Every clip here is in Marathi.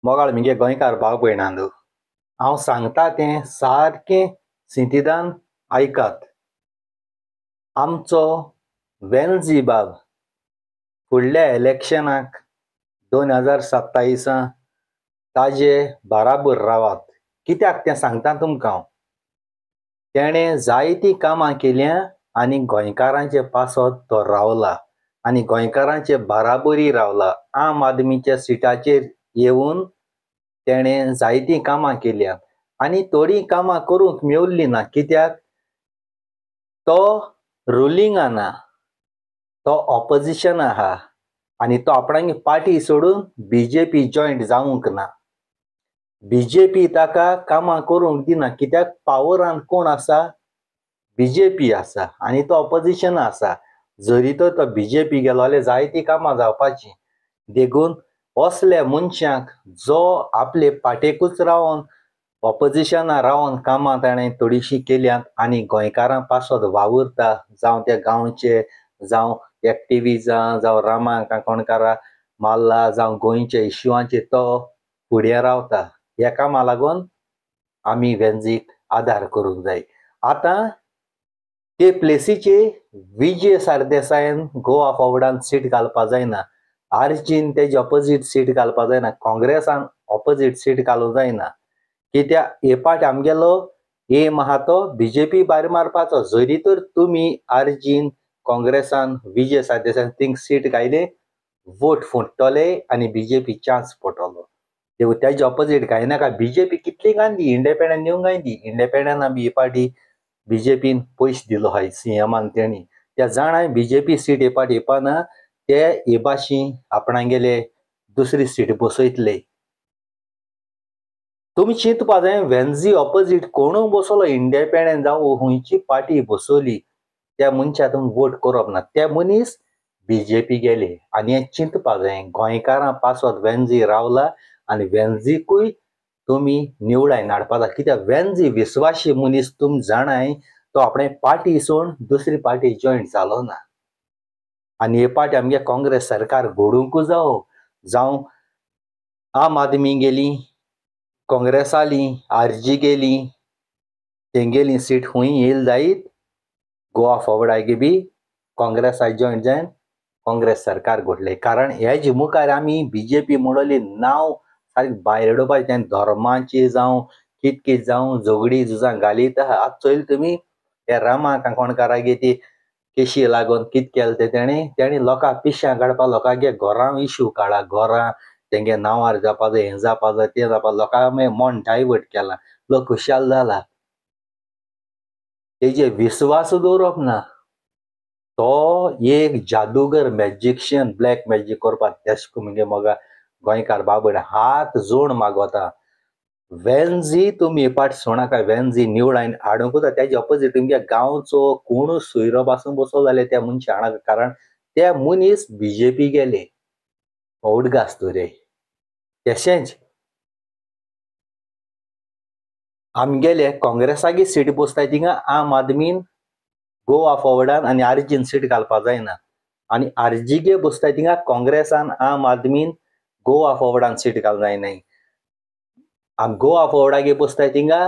मोगाळ मिगे गोंयकार भाव भयणांदो, हांव सांगता तें सारकें सिंथिदान आयकात. आमचो वेलझी बाब फुडल्या इलेक्शनाक 2027 ताजे बाराबर रावात. कित्याक तें सांगता तुमकां हांव. तेणें जायतीं कामां केल्यां आनी गोंयकारांचे पासत तो रावला आनी गोंयकारांचे बाराबरी रावला. आम आदमीच्या सिटाचेर येवन तेणें जायतीं कामां केल्यां आनी थोडीं कामां करूंक मेवल्लीं ना. कित्याक तो रुलिंगां ना, तो ऑपोजिशन आहा आनी तो आपणागे पार्टी सोडून BJP जॉयंट जावंक ना. BJP ताका कामां करूंक दिना. कित्याक पावरान कोण आसा? BJP आसा आनी तो ऑपोजिशन आसा. जरी तर तो BJP गेलो जाल्यार जायतीं कामां जावपाचीं. देखून असल्या मनशाक जो आपले पाटेकूच रावन ऑपोजिशनां रावन कामां ताणें थोडीशीं केल्यांत आनी गोंयकारां पासत वावुरता, जावं त्या गांवचे, जावं एक्टिविजां, जावं रामा काणकोणकारां मारला, जावं गोंयच्या इश्यूआंचेर तो फुडें रावता. ह्या कामां लागून आमी वेंझीक आदार करूंक जाय. आतां ते प्लेसीचेर विजय सरदेसायान गोवा फॉरवर्डान सीट घालपा जायना. आरजीन तेजे ऑपोजीट सीट घालपा जायना. काँग्रेसान ऑपोजीट सीट घालूंक जायना. कित्याक हे पाट आमगेलो एम आहा तो BJP भायर मारपाचो. जरी तर तुमी आरजीन काँग्रेसान विजय सरदेसायान थिंग सीट घायले, वोट फुट्टले आनी BJP चान्स पडटलो. तेजे ऑपोजीट घायनाका. BJP कितली गांधी इंडिपेंडंट दिवंक गांधी. इंडिपेंडंट आमी ही पार्टी BJPन पयशे दिलो आहाय CMान तेणी. त्या जाणाय BJP सीट हे पाट येवपाना. ते हे भाशेन आपणागेले दुसरी सीट बसयतले. तुमी चिंतपा जाय वेंझी ऑपोजीट कोणूय बसलो इंडिपेंडंट जावं खंयची पार्टी बसवली त्या मनशा तुमी वोट करप ना. ते मनीस BJP गेले आनी हें चिंतपा जाय. गोंयकारां पासत वेंझी रावला आनी वेंझीकूय तुमी निवडायन हाडपा जाय. कित्याक वेंझी विस्वाशी मनीस तुमी जाणाय तो आपणे पार्टी सोडून दुसरी पार्टी जॉयंट जालो ना. आनी हे पाटी आमगे काँग्रेस सरकार घडोवंकूच जावं आम आदमी गेली, काँग्रेस आली, RG गेली, तेंगेली सीट खूंय येयली जायत गोवा फॉरवर्डागे बी काँग्रेसा जॉयंट जायन काँग्रेस सरकार घडले. कारण हेजे मुखार आमी BJP म्हणली नांव सारकें भायर उडोवपाचें. तें धर्माचें जावं कितकें जावं झगडीं झुजां घालीत आहा. आतां चोयल तुमी हे रामा काणकोणकारागे ती केशी लागून कितें केलें तेणें लोकां पिश्यां काडपा, लोकांगे घरां इश्यू काडा. घरां तेंगे नांवार जावपा जाय, हें जावपा जाय, तें जावपा जाय. लोकां मागीर मन डायवर्ट केलां. लोक खुशाल जाला. तेजेर विस्वास दवरप ना. तो एक जादूगर मॅजिशियन ब्लॅक मॅजीक करपा तेशको मुगे मोगा गोंयकार बाबड हात जोड मागोता. वेंझी तुमी हे पाट सोणाका. वेंझी निवडायन हाडूंकूच तेजे ऑपोजीट तुमगे गांवचो कोणूय सोयरो पासून बसलो जाल्यार त्या मनशा हाडा. कारण ते मनीस BJP गेले. ओडगास तोरे तशेंच आमगेले काँग्रेसागे सीट बसताय थिंगा आम आदमीन गोवा फॉरवर्डान आनी आरजीन सीट घालपा जायना. आनी RGगे बसताय थिंगा काँग्रेसान आम आदमीन गोवा फॉरवर्डान सीट घालूंक जायनाय. गोवा फॉरवर्डागे बसताय थिंगा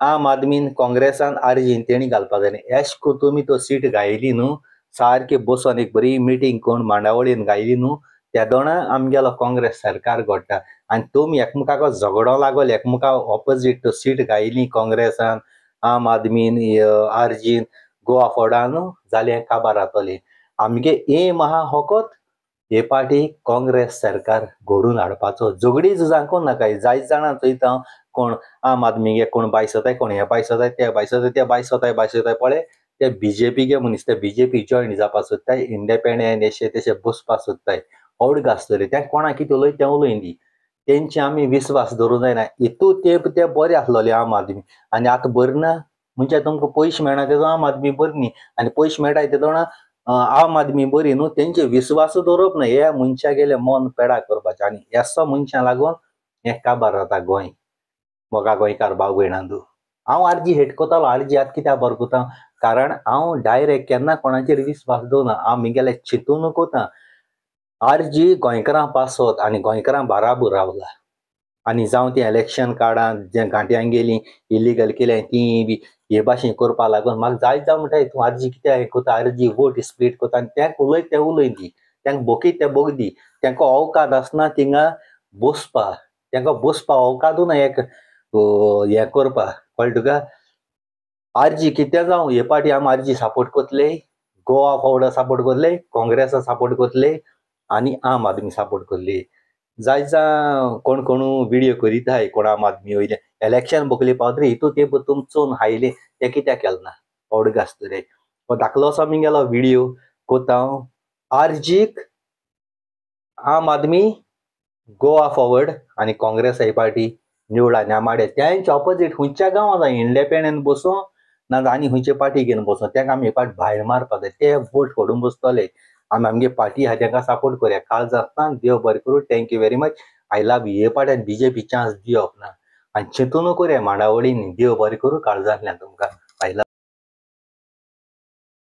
आम आदमीन काँग्रेसान RGन तेणी घालपा जायना. एश को तुमी तो सीट घायली न्हू, सारकी बसोन एक बरी मिटींग करून मांडावळीन घायली न्हू, त्या दोना आमगेलो काँग्रेस सरकार घडटा. आनी तुमी एकमेकाको झगडो लागोल एकमेका ऑपोजीट सीट घायली काँग्रेसान, आम आदमीन, RGन, गोवा फॉरवर्डान जाल्यार काबार जातोली. आमगे एम आहा फकत हे पाटी काँग्रेस सरकार घडून हाडपाचो. झगडीं झुजां कोण नाकाय. जायत जाणां चोयता कोण आम आदमीगे कोण बायसताय, कोण हे बायसताय, ते बायसताय, ते बायसताय पळय ते BJP गे मनीस. ते BJP जॉयंट जावपा सोदताय. इंडिपेंडंट एशे तेशे बसपा सोदताय. ओडगास तोरे ते कोणा कितें उलय तें उलय दी. तेंचे आमी विस्वास दवरूंक जायना. हितू ते बरे आसलोले आम आदमी आनी आतां बरें ना. म्हणजे तुमकां पयशे मेळना तेजो आम आदमी बरी न्ही. आनी पयशे मेळटाय तेदो आम आदमी बरी न्हू. तेंचे विस्वास दवरप ना. हे मनशा गेले मन पेडा करपाचें आनी एसो मनशां लागून हें काबार जाता गोंय. मोगा गोंयकार भाव भयणांदू, हांव RG हेट कोतालो. RG आतां कित्याक बरो कोता कारण हांव डायरेक्ट केन्ना कोणाचेर विस्वास दवरना. हांव म्हगेलें चिंतून कोता. RG गोंयकारां पासत आनी गोंयकारां बाराबर रावला. आनी जावं ती इलेक्शन कार्डां जे घांट्यांक गेली इलिगल केल्या ती बी हे भाशेन करपा लागून म्हाका जाय जावं म्हणटा तूं अर्जी कित्याक हें कोता अर्जी वोट स्प्लीट कोता आनी तेंक उलय ते उलय दी तेंक बोकी ते बोग दी तेंका अवकाद आसना थिंगा बसपा तेंका बसपा अवकादू ना एक हें करपा कळ्ळें तुका अर्जी कितें जावं हे पाटी आमी अर्जी सपोर्ट कोतले गोवा फॉरवर्ड सपोर्ट कोतले काँग्रेसा सपोर्ट कोतले आनी आम आदमी सपोर्ट कोतले जाय जावं कोण कोण व्हिडिओ करीताय कोण आम आदमी वयले इलेक्शन बोकले पावतरी हितू ते तुमचोन हायले ते कित्याक केलना ऑर्डर आसतले दाखलो असो आमी गेलो व्हिडिओ कोता अर्जीक आम आदमी गोवा फॉरवर्ड आनी काँग्रेस ही पार्टी निवडा नेमाडे त्यांचे ऑपोजीट खंयच्या गांवां जाय इंडिपेंडंट बसूं ना आनी खंयचे पार्टी घेवन बसूं तेंका आमी हे पार्टी भायर मारपा जाय ते वोट फोडून बसतले आमी आमगे पार्टी आहा तेंका सपोर्ट करया काळ जातना देव बरें करूं thank you very much I love हे पार्ट्यान बीजेपी चान्स दिवप ना आनी चिंतून करया मांडावळींनी देव बरें करूं काळजांतल्यान तुमकां आय लव